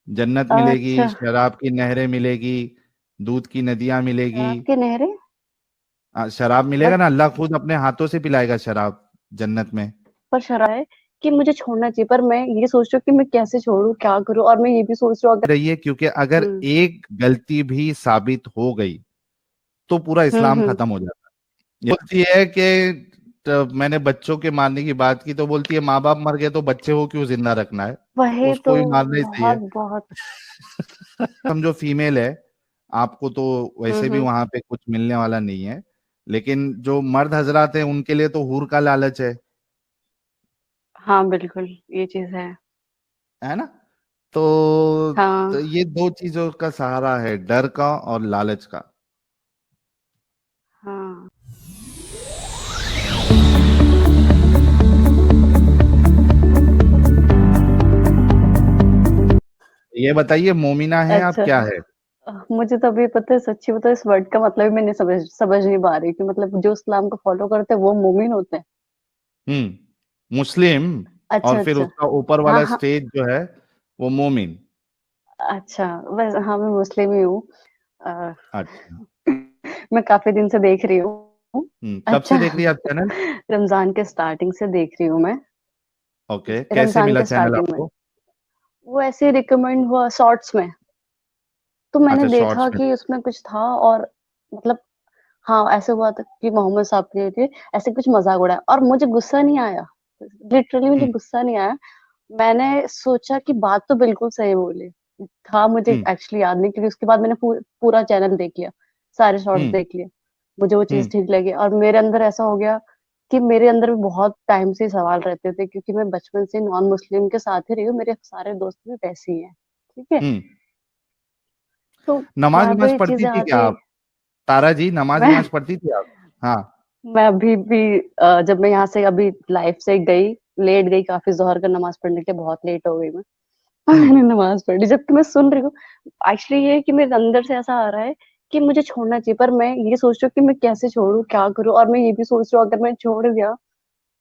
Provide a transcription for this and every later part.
जन्नत मिलेगी, अच्छा। शराब की नहरें मिलेगी, दूध की नदियां मिलेगी। शराब की नहरें? शराब मिलेगा बट ना, अल्लाह खुद अपने हाथों से पिलाएगा शराब जन्नत में। पर शराब है कि मुझे छोड़ना चाहिए, पर मैं ये सोच रही हूँ कि मैं कैसे छोड़ूं, क्या करूं, और मैं ये भी सोच रही हूँ अगर। रही है, क्योंकि अगर हम्म एक गलती भी साबित हो गई तो पूरा इस्लाम हम्म। खत्म हो जाता है। ये बोलती है कि मैंने बच्चों के मारने की बात की तो बोलती है माँ बाप मर गए तो बच्चे को क्यों जिंदा रखना है, वही तो। उसको भी मारना ही सही बहुत है। बहुत। हम जो फीमेल है, आपको तो वैसे भी हम्म। वहां पे कुछ मिलने वाला नहीं है, लेकिन जो मर्द हजरात हैं उनके लिए तो हूर का लालच हाँ बिल्कुल, ये चीज है ना। तो हाँ ये दो चीजों का सहारा है, डर का और लालच का। हाँ। ये बताइए, मोमिना है आप अच्छा। क्या है? मुझे तो अभी पता है, सच्ची बताओ, इस वर्ड का मतलब ही मैं नहीं समझ नहीं पा रही कि मतलब जो इस्लाम को फॉलो करते हैं वो मोमिन होते हैं। मुस्लिम, और अच्छा फिर अच्छा। उसका ऊपर हाँ वाला हाँ। स्टेज जो है वो मोमिन। अच्छा। बस हाँ, मैं मुस्लिम ही हूँ। अ, अच्छा। मैं काफी दिन से देख रही हूँ। कब से अच्छा। देख रही है आप चैनल? रमजान के स्टार्टिंग से देख रही हूँ मैं। ओके, कैसे रमजान मिला के चैनल स्टार्टिंग में आपको? वो ऐसे रिकमेंड हुआ शॉर्ट्स में, तो मैंने अच्छा, शॉर्ट्स देखा में। कि उसमें कुछ था, और मतलब हाँ, ऐसे हुआ था कि मोहम्मद साहब के थे, ऐसे कुछ मजाक उड़ाया और मुझे गुस्सा नहीं आया। लिटरली मुझे हम्म गुस्सा नहीं आया। मैंने सोचा कि बात तो बिल्कुल सही बोली। था, मुझे हम्म एक्चुअली याद नहीं, क्योंकि उसके बाद मैंने पूरा चैनल देख लिया, सारे शॉर्ट्स हम्म देख लिए। मुझे वो चीज हम्म ठीक लगी, और मेरे अंदर ऐसा हो गया कि मेरे अंदर भी बहुत टाइम से ही सवाल रहते थे, क्योंकि मैं बचपन से नॉन मुस्लिम के साथ ही रही हूँ, मेरे सारे दोस्त भी वैसे ही हैं। ठीक है। हम्म तो नमाज बार बार वमाज ये पढ़ती चीजें थी क्या आती। आप? तारा जी, नमाज मैं वमाज पढ़ती थी आप? हाँ। मैं अभी भी जब मैं यहाँ से अभी लाइफ से गई, लेट गई काफी, जोहर का नमाज पढ़ने के बहुत लेट हो गई मैं। हम्म मैंने नमाज पढ़ी जबकि मैं सुन रही हूँ। एक्चुअली ये है कि मेरे अंदर से ऐसा आ रहा है कि मुझे छोड़ना चाहिए, पर मैं ये सोच रही हूँ कि मैं कैसे छोड़ूं, क्या करूं, और मैं ये भी सोच रही हूँ अगर मैं छोड़ दिया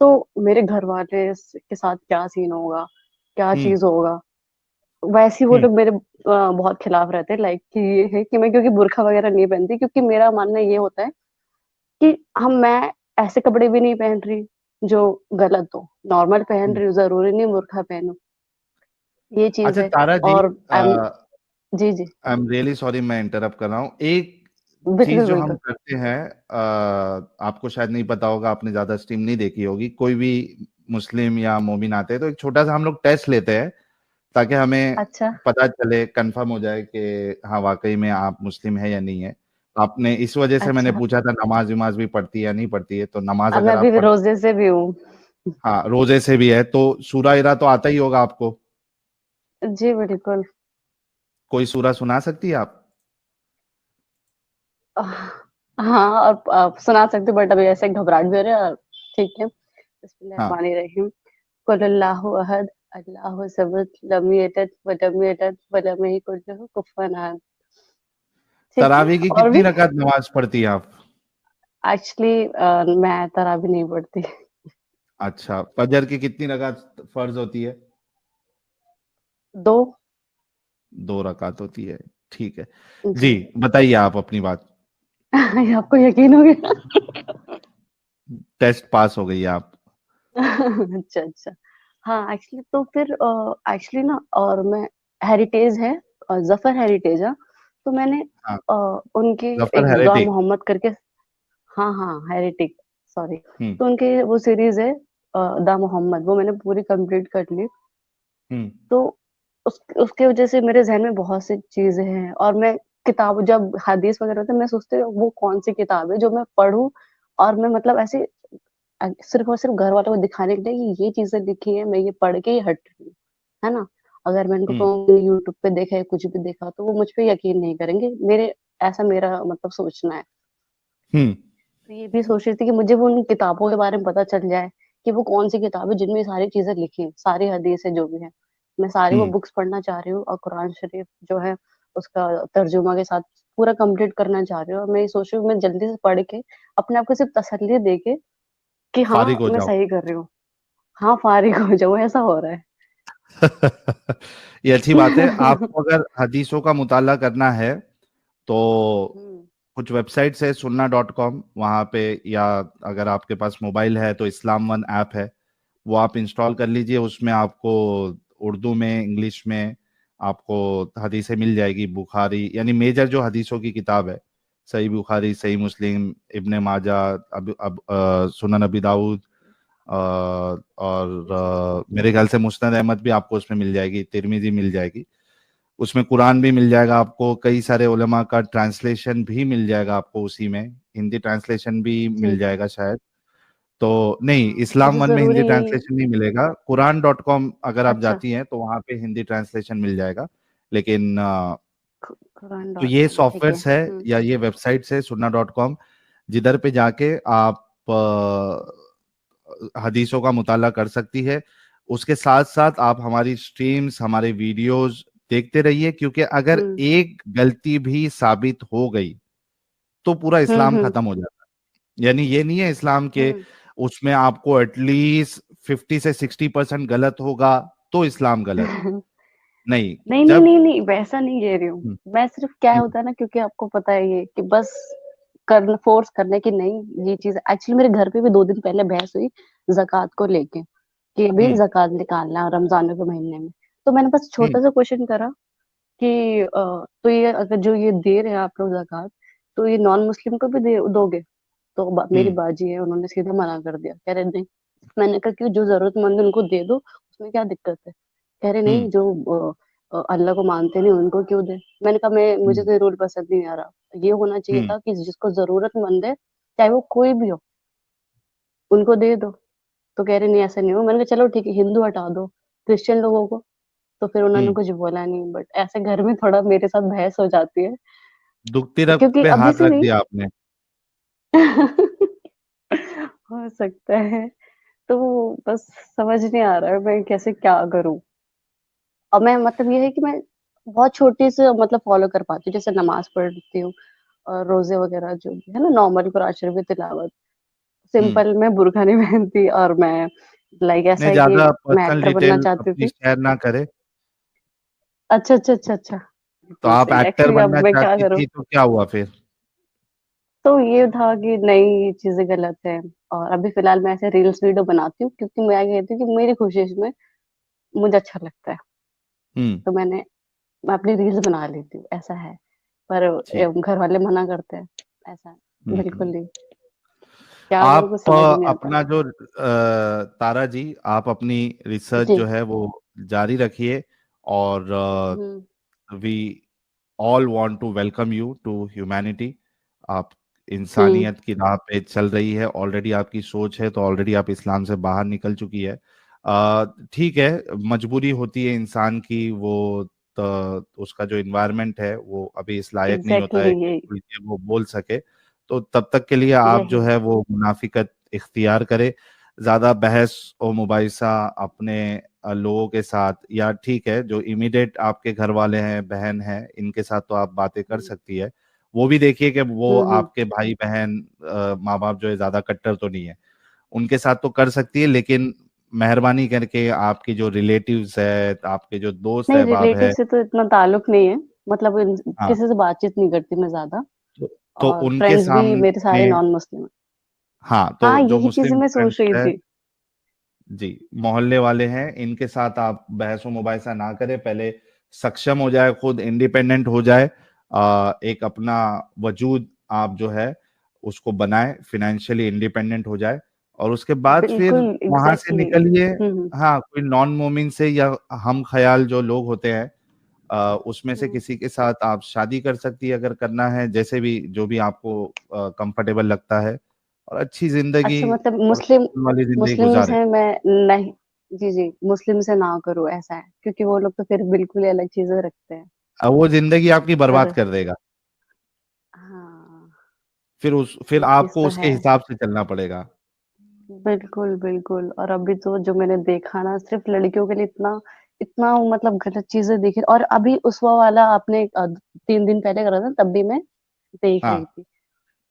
तो मेरे घर वाले के साथ क्या सीन होगा, क्या हम्म चीज होगा। वैसे ही वो हम्म लोग मेरे बहुत खिलाफ रहते हैं, लाइक कि ये है कि मैं क्योंकि बुर्का वगैरह नहीं पहनती, क्योंकि मेरा मानना ये होता है कि मैं ऐसे कपड़े भी नहीं पहन रही जो गलत हो, नॉर्मल पहन हम्म। रही हूँ, जरूरी नहीं बुर्का पहनूं। ये चीज अच्छा है। तारा जी, और जी जी। आई एम रियली सॉरी मैं इंटरप्ट कर रहा हूँ। एक चीज बिल्कुल जो हम बिल्कुल। करते हैं, आपको शायद नहीं पता होगा, आपने ज्यादा स्ट्रीम नहीं देखी होगी, कोई भी मुस्लिम या मोमिन आते हैं तो एक छोटा सा हम लोग टेस्ट लेते हैं, ताकि हमें अच्छा। पता चले, कंफर्म हो जाए कि हाँ वाकई में आप मुस्लिम है या नहीं है। आपने इस वजह से मैंने अच्छा। पूछा था नमाज वमाज भी पढ़ती है या नहीं पढ़ती है, तो नमाज अब मैं अगर अभी आप भी पढ़, रोजे से भी हूँ। हाँ रोजे से भी है तो सूरा इरा तो आता ही होगा आपको। जी बिल्कुल। कोई सूरा सुना सकती है आप? हाँ, और आप सुना सकते, बट अभी ऐसे घबराहट भी हो रही है, और ठीक है। हाँ। बिस्मिल्लाहिर्रहमानिर्रहीम। कुल अल्लाहु अहद, अल्लाहु समद, लम यलिद वलम यूलद वलम यकुल लहू कुफुवन अहद। ठीक है। तरावी की और कितनी भी रकात नमाज पढ़ती है आप? एक्चुअली मैं तराबी नहीं पढ़ती। अच्छा, फजर की कितनी रकात फर्ज होती है? दो। 2 रकात होती है, ठीक है। जी। जी, बताइए आप अपनी बात। ये आपको यकीन हो गया? टेस्ट पास हो गई है आप। अच्छा अच्छा। हाँ एक्चुअली तो फिर एक्चुअली ना, और मैं हेरिटेज है, जफर हेरिटेज है, तो मैंने हाँ, अ, उनके जफर एक दुआ हेरेटिक। मोहम्मद करके। हाँ हाँ, हेरिटिक, सॉरी। हम्म तो उनके वो सीरीज है दा मोहम्मद, वो मैंने पूरी कंप्लीट कर ली। हम्म तो उसके वजह से मेरे जहन में बहुत सी चीजें हैं, और मैं किताब जब हदीस वगैरह होता है, मैं सोचती हूँ वो कौन सी किताब है जो मैं पढूं, और मैं मतलब ऐसे सिर्फ और सिर्फ घर वालों को दिखाने के लिए कि ये चीजें लिखी है, मैं ये पढ़ के ही हट रही हूँ, है ना। अगर मैं इनको हम्म कहूँ यूट्यूब पे देखा है, कुछ भी देखा, तो वो मुझ पे यकीन नहीं करेंगे मेरे। ऐसा मेरा मतलब सोचना है। हम्म तो ये भी सोच रही थी कि मुझे वो उन किताबों के बारे में पता चल जाए कि वो कौन सी किताब है जिनमें ये सारी चीजें लिखी हैं, सारी हदीस है जो भी है। मैं सारी वो हम्म बुक्स पढ़ना चाह रही हूँ, और कुरान शरीफ जो है उसका तर्जुमा के साथ पूरा कंप्लीट करना चाह रही हूँ, और मैं ये सोच रही हूँ मैं जल्दी से पढ़ के अपने आप को सिर्फ तसल्ली दे के कि हाँ फारिग हो मैं जाओ। सही कर रही हूँ। हाँ फारिग हो जाऊँ, ऐसा हो रहा है। ये अच्छी बात है। आपको अगर हदीसों का मुताला करना है तो हम्म कुछ वेबसाइट्स है, सुन्ना.com, वहाँ पे, या अगर आपके पास मोबाइल है तो इस्लाम वन ऐप है, वो आप इंस्टॉल कर लीजिए। उसमें आपको उर्दू में, इंग्लिश में आपको हदीसें मिल जाएगी। बुखारी यानी मेजर जो हदीसों की किताब है, सही बुखारी, सही मुस्लिम, इब्ने माजा, सुनन अबी दाऊद, और मेरे ख्याल से मुस्नद अहमद भी आपको उसमें मिल जाएगी, तिरमिजी मिल जाएगी। उसमें कुरान भी मिल जाएगा आपको, कई सारे उलमा का ट्रांसलेशन भी मिल जाएगा आपको उसी में, हिंदी ट्रांसलेशन भी मिल ठीक है। जाएगा शायद। तो नहीं, हाँ, इस्लाम मुझे वन में जरूरी हिंदी यही। ट्रांसलेशन नहीं मिलेगा। कुरान.com अगर आप अच्छा, जाती हैं तो वहां पे हिंदी ट्रांसलेशन मिल जाएगा। लेकिन कुरान तो डॉट ये कॉम ठीक है। सॉफ्टवेयर्स है या ये वेबसाइट्स है सुन्ना.com, जिधर पे जाके आप हदीसों का मुताला कर सकती है। उसके साथ साथ आप हमारी स्ट्रीम्स, हमारे वीडियोस देखते रहिए, क्योंकि अगर हम्म एक गलती भी साबित हो गई तो पूरा इस्लाम हम्म खत्म हो जाता है। यानी ये नहीं है इस्लाम के हम्म उसमें आपको एटलीस्ट 50 से 60% गलत होगा तो इस्लाम गलत, नहीं। नहीं नहीं जब नहीं नहीं, वैसा नहीं कह रही हूँ हम्म, मैं। सिर्फ क्या हम्म, होता है ना, क्योंकि आपको पता है ये कि बस कर फोर्स करने की नहीं, ये चीज एक्चुअली मेरे घर पे भी 2 दिन पहले बहस हुई जक़ात को लेके, कि भी हम्म, जक़ात निकालना है रमजान के महीने में। तो मैंने बस हम्म, छोटा सा क्वेश्चन करा कि तो ये अगर जो ये दे रहे हैं आप लोग जक़ात, तो ये नॉन मुस्लिम को भी दोगे? तो मेरी हम्म, बाजी है, उन्होंने सीधा मना कर दिया, कह रहे नहीं। मैंने कहा कि जो जरूरतमंद है उनको दे दो, उसमें क्या दिक्कत है? कह रहे नहीं, हम्म, जो अल्लाह को मानते नहीं उनको क्यों दे? मैंने कहा मैं मुझे हम्म, तो ये रूल पसंद नहीं आ रहा। ये होना चाहिए हम्म, था कि जिसको जरूरतमंद है, चाहे वो कोई भी हो, उनको दे दो। तो कह रहे नहीं ऐसा नहीं हो। मैंने कहा चलो ठीक है, हिंदू हटा दो, क्रिश्चियन लोगों को। तो फिर उन्होंने हम्म। कुछ बोला नहीं, बट ऐसे घर में थोड़ा मेरे साथ बहस हो जाती है, दुखती रग क्योंकि पे अभी हाथ से रख नहीं। दिया आपने। हो सकता है। तो बस समझ नहीं आ रहा है मैं कैसे क्या करूं। और मैं मतलब ये है कि मैं बहुत छोटी से मतलब फॉलो कर पाती हूँ, जैसे नमाज पढ़ती हूँ और रोजे वगैरह जो भी है ना, नॉर्मल कुरान शरीफ की तिलावत, हम्म। सिंपल। मैं बुर्का नहीं पहनती, और मैं लाइक ऐसा नहीं, है कि ज्यादा मैं पर्सनल एक्टर बनना डिटेल चाहती अपनी थी। शेयर ना करे। अच्छा अच्छा अच्छा अच्छा। तो बिल्कुल आप सही, एक्टर एक्चुअली अब बनना मैं क्या चाहती करूँ। थी तो क्या हुआ फिर? तो ये था कि नहीं, ये चीजें गलत है। और अभी फिलहाल मैं ऐसे रील्स वीडियो बनाती हूँ, क्योंकि मैं ये कहती हूँ कि मेरी खुशी इसमें, मुझे अच्छा लगता है। हम्म। तो मैं अपनी रील्स बना लेती हूँ, ऐसा है। पर ठीक। घर वाले मना करते हैं, ऐसा बिल्कुल हम्म। नहीं। क्या करूँ कुछ आप समझ ही नहीं आता। अपना जो तारा जी, आप अपनी रिसर्च जी। जो है वो जारी रखिए। और hmm we all want to welcome you to humanity. आप हम्म इंसानियत की राह पे चल रही है ऑलरेडी, आपकी सोच है तो ऑलरेडी आप इस्लाम से बाहर निकल चुकी है। ठीक है, मजबूरी होती है इंसान की, वो तो उसका जो इन्वायरमेंट है वो अभी इस लायक नहीं होता एग्जैक्टली है कि यही खुल के वो बोल सके। तो तब तक के लिए आप जो यही। है वो मुनाफिकत इख्तियार करें। ज्यादा बहस और मुबाहिसा अपने लोगों के साथ, या ठीक है जो इमीडिएट आपके घर वाले हैं, बहन हैं, इनके साथ तो आप बातें कर सकती है। वो भी देखिए कि वो हम्म। आपके भाई बहन, माँ बाप जो है ज्यादा कट्टर तो नहीं है, उनके साथ तो कर सकती है। लेकिन मेहरबानी करके आपकी जो रिलेटिव्स है, आपके जो दोस्त नहीं, अहबाब रिलेटिव है, से तो इतना ताल्लुक नहीं है, मतलब हाँ, किसी से बातचीत नहीं करती मैं ज्यादा। तो, तो और उनके फ्रेंड्स भी मेरे सारे सामने, नॉन मुस्लिम हैं। हाँ, तो हाँ, जो यही चीजें मुस्लिम मैं सोच फ्रेंड्स रही है, थी। जी, मोहल्ले वाले हैं, इनके साथ आप बहस व मुबाहिसा ना करें। पहले सक्षम हो जाए, खुद इंडिपेंडेंट हो जाए, एक अपना वजूद आप जो है उसको बनाए, फिनेंशियली इंडिपेंडेंट हो जाए, और उसके बाद फिर बिल्कुल वहां से एग्जैक्टली। निकलिए। हम्म हाँ, कोई नॉन मोमिन से या हम ख्याल जो लोग होते हैं, उसमें से हम्म। किसी के साथ आप शादी कर सकती है अगर करना है, जैसे भी जो भी आपको कंफर्टेबल लगता है, और अच्छी जिंदगी अच्छा, मतलब और मुस्लिम, सुकून वाली जिंदगी मुस्लिम गुजारे। से मैं नहीं, जी जी, मुस्लिम से ना करूँ ऐसा है, क्योंकि वो लोग तो फिर बिल्कुल ही अलग चीजें रखते हैं। अब वो जिंदगी आपकी बर्बाद पर कर देगा। हाँ, फिर ये चीज आपको तो उसके है। हिसाब से चलना पड़ेगा। बिल्कुल बिल्कुल। और अभी तो जो मैंने देखा ना, सिर्फ लड़कियों के लिए इतना इतना मतलब गलत चीजें देखी। और अभी उसवा वाला आपने 3 दिन पहले करा था, तब भी मैं देख रही हाँ, थी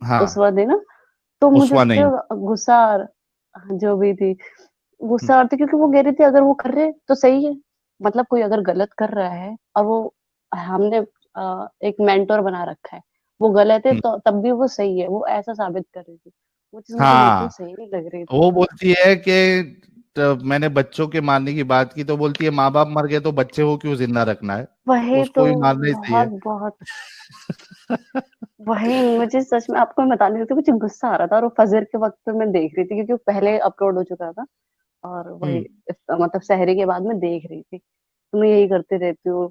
हाँ, उसवा दिन ना। तो मुझे उस्वा नहीं। इतना गुस्सा जो भी थी, हम्म, गुस्सा आ रही थी, क्योंकि वो कह रही थी अगर वो कर रहे तो सही है, मतलब कोई अगर गलत कर रहा है और वो हमने एक मेंटोर बना रखा है, वो गलत है हम्म, तो तब भी वो सही है, वो ऐसा साबित कर रही थी। वो चीज मुझे बिल्कुल हाँ, सही नहीं लग रही थी। वो बोलती है कि मैंने बच्चों के मारने की बात की तो बोलती है माँ बाप मर गए तो बच्चे को क्यों जिंदा रखना है, वही तो, उसको भी मारना ही सही बहुत है। बहुत वही मुझे सच में आपको मैं बता नहीं सकती, मुझे गुस्सा आ रहा था, और वो फजर के वक्त पे मैं देख रही थी क्योंकि वो पहले अपलोड हो चुका था। और वही हम्म मतलब सहरी के बाद मैं देख रही थी, तो मैं यही करती रहती हूँ।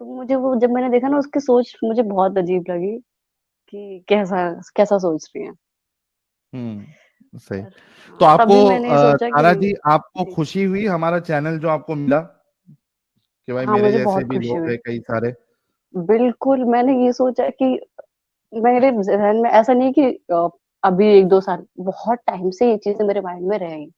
तो मुझे वो जब मैंने देखा ना, उसकी सोच मुझे बहुत अजीब लगी कि कैसा कैसा सोच रही है। सही। पर तो हाँ, आपको तभी मैंने सोचा कि तारा जी, आपको जी, खुशी हुई हमारा चैनल जो आपको मिला, कि भाई हाँ मेरे मुझे जैसे बहुत भी खुशी लोग हुई। हैं कई सारे। बिल्कुल, मैंने ये सोचा कि मेरे जहन में ऐसा नहीं कि अभी एक दो साल, बहुत टाइम से ये चीजें मेरे माइंड में रही।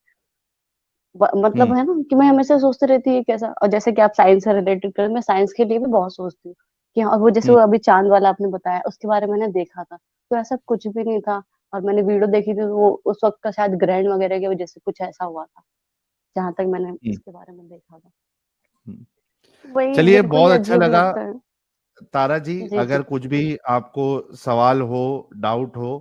मतलब हम्म है ना कि मैं हमेशा सोचती रहती है कैसा, और जैसे कि आप साइंस से रिलेटेड कर, मैं साइंस के लिए भी बहुत सोचती हूँ कि हाँ, और वो जैसे हम्म वो अभी चांद वाला आपने बताया, उसके बारे में मैंने देखा था, तो ऐसा कुछ भी नहीं था। और मैंने वीडियो देखी थी, तो वो उस वक्त का शायद ग्रहण वगैरह की वजह से कुछ ऐसा हुआ था, जहां तक मैंने हम्म उसके बारे में देखा था। हम्म। वही चलिए, बिल्कुल ही बहुत अच्छा अजीब लगा। लगता है। तारा जी, जी जी। अगर कुछ भी आपको सवाल हो, डाउट हो,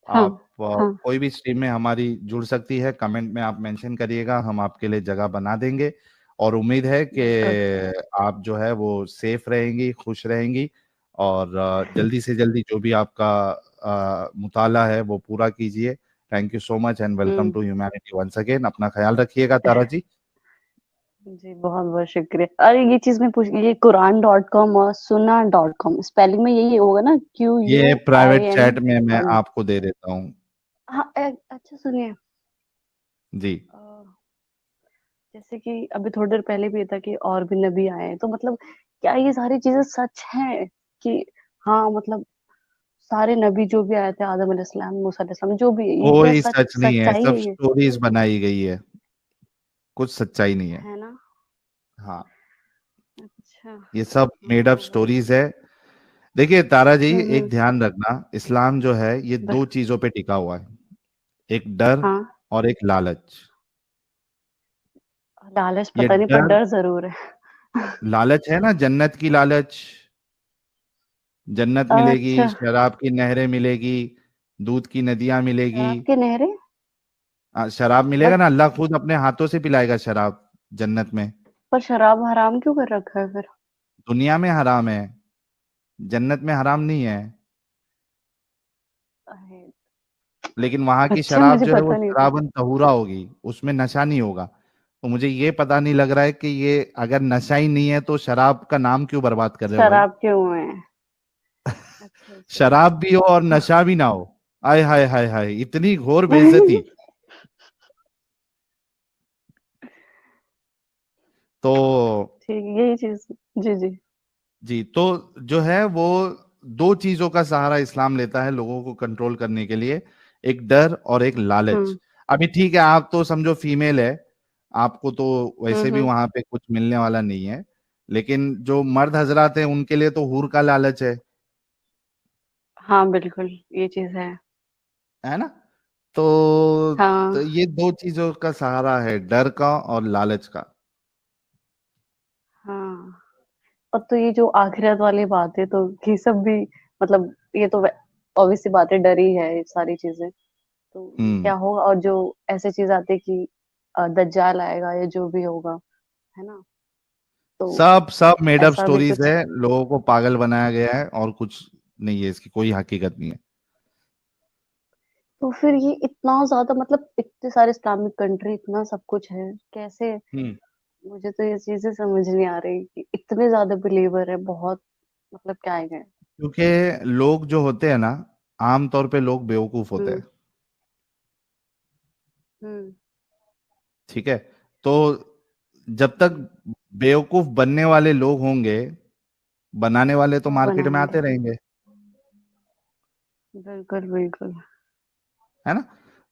हाँ आप हाँ। कोई भी स्ट्रीम में हमारी जुड़ सकती है, कमेंट में आप मेंशन करिएगा, हम आपके लिए जगह बना देंगे। और उम्मीद है कि बिल्कुल। आप जो है वो सेफ रहेंगी, खुश रहेंगी, और जल्दी से जल्दी जो भी आपका मुताला है वो पूरा कीजिए। Thank you so much and welcome hmm. To humanity once again. अपना ख्याल रखिएगा तारा जी। जी बहुत बहुत शुक्रिया। अरे ये चीज मैं पूछ, ये कुरान.com और सुना.com स्पेलिंग में यही होगा ना, ये प्राइवेट QUIN? चैट में मैं आपको दे देता हूँ। हाँ अच्छा सुनिए, जी। अ, जैसे कि अभी थोड़ी देर पहले भी ये था कि और भी नबी आए हैं, तो मतलब क्या ये सारी चीजें सच हैं कि हाँ मतलब सारे नबी जो भी आए थे, आदम अलैहिस्सलाम, मूसा अलैहिस्सलाम, जो भी है, ये क्या कोई सच सच नहीं है, सच्चाई सब है ये? स्टोरीज बनाई गई है, कुछ सच्चाई नहीं है। है ना? हाँ, अच्छा। ये सब मेड अप हाँ वही। स्टोरीज है। देखिए तारा जी, एक हम्म। ध्यान रखना, इस्लाम जो है ये ब- दो चीजों पे टिका हुआ है, एक डर हाँ, और एक लालच। लालच ये पता नहीं पर डर, डर जरूर है। लालच है ना, जन्नत की लालच, जन्नत मिलेगी, अच्छा। शराब की नहरें मिलेगी, दूध की नदियां मिलेगी। शराब की नहरें? शराब मिलेगा बट ना, अल्लाह खुद अपने हाथों से पिलाएगा शराब जन्नत में। पर शराब हराम क्यों कर रखा है फिर? दुनिया में हराम है, जन्नत में हराम नहीं है। अरे, लेकिन वहां की अच्छा शराब मुझे जो है वो पता नहीं था। शराबन तहूरा होगी, उसमें नशा नहीं होगा। तो मुझे ये पता नहीं लग रहा है कि ये अगर नशा ही नहीं है तो शराब का नाम क्यों बर्बाद कर रहे हो भाई। शराब क्यों है? अच्छा अच्छा। शराब भी हो और नशा भी ना हो, आय हाय हाय हाय, इतनी घोर बेइज्जती। तो ठीक, यही चीज। जी जी। जी, तो जो है वो दो चीजों का सहारा इस्लाम लेता है लोगों को कंट्रोल करने के लिए, एक डर और एक लालच। हम्म अभी ठीक है, आप तो समझो फीमेल है, आपको तो वैसे भी हम्म। वहां पे कुछ मिलने वाला नहीं है, लेकिन जो मर्द हजरात हैं उनके लिए तो हूर का लालच हाँ बिल्कुल, ये चीज है ना। तो, हाँ तो ये दो चीजों का सहारा है, डर का और लालच का। हाँ। और तो ये जो आखिरत वाली बात है, तो ये सब भी मतलब ये तो ऑब्वियस सी बात है, डर ही है ये सारी चीजें। तो क्या हम्म होगा, और जो ऐसे चीज आती है कि दज्जाल आएगा या जो भी होगा, है ना, तो सब सब मेड अप ऐसा भी स्टोरीज कुछ। है, लोगों को पागल बनाया गया है, और कुछ नहीं है, इसकी कोई हकीकत नहीं है। तो फिर ये इतना ज्यादा, मतलब इतने सारे इस्लामिक कंट्री, इतना सब कुछ है, कैसे? हम्म मुझे तो ये चीजें समझ नहीं आ रही कि इतने ज्यादा बिलीवर है, बहुत मतलब क्या है। क्योंकि लोग जो होते हैं ना, आमतौर पे लोग बेवकूफ होते हम्म हैं। हम्म। ठीक है, तो जब तक जी। बेवकूफ बनने वाले लोग होंगे, बनाने वाले तो वो मार्केट में बनाएंगे। आते रहेंगे, बिल्कुल बिल्कुल। है ना।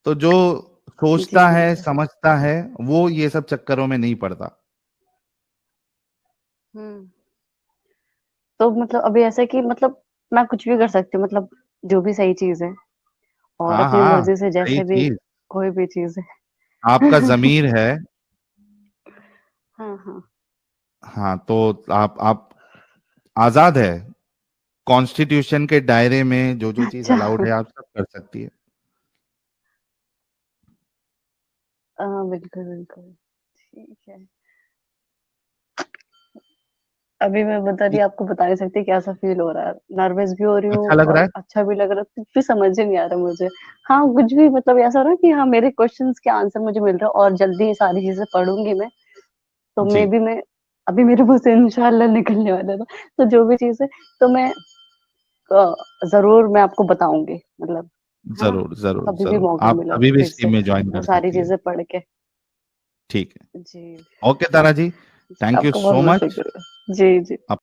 तो जो जी सोचता है, बिल्कुल। समझता है, वो ये सब चक्करों में नहीं पड़ता। हम्म। तो मतलब अभी ऐसा है कि मतलब मैं कुछ भी कर सकती हूँ, मतलब जो भी सही चीज है, और हाँ अपनी हाँ, मर्जी से सही जैसे भी चीज। कोई भी चीज है। आपका जमीर है, हाँ हाँ। हाँ, तो आप आजाद है, कॉन्स्टिट्यूशन के दायरे में जो जो चीज अच्छा। अलाउड है आप सब कर सकती है। बिल्कुल बिल्कुल। ठीक है। अभी मैं बता रही, आपको बता नहीं सकती कैसा फील हो रहा है। नर्वस भी हो रही अच्छा हूँ लग रहा और है। अच्छा भी लग रहा है, कुछ भी समझ ही नहीं आ रहा मुझे। हाँ, कुछ भी मतलब ऐसा हो रहा है कि हाँ, मेरे क्वेश्चंस के आंसर मुझे मिल रहा है और जल्दी ये सारी चीजें पढ़ूंगी मैं। तो जी, मे भी मैं, अभी मेरे मुंह से इंशाल्लाह निकलने वाला था। तो जो भी चीज है, तो मैं जरूर मैं आपको बताऊंगी, मतलब, है ना? जरूर जरूर कभी भी जरूर, मौका आप मिला कभी तो भी फिर इस से टीम में ज्वाइन वो कर सारी सकती है। चीजें पढ़ के। ठीक है। जी। ओके तारा जी, जी, थैंक यू आपका बहुत सो बहुत मच। शुक्रिया। जी जी।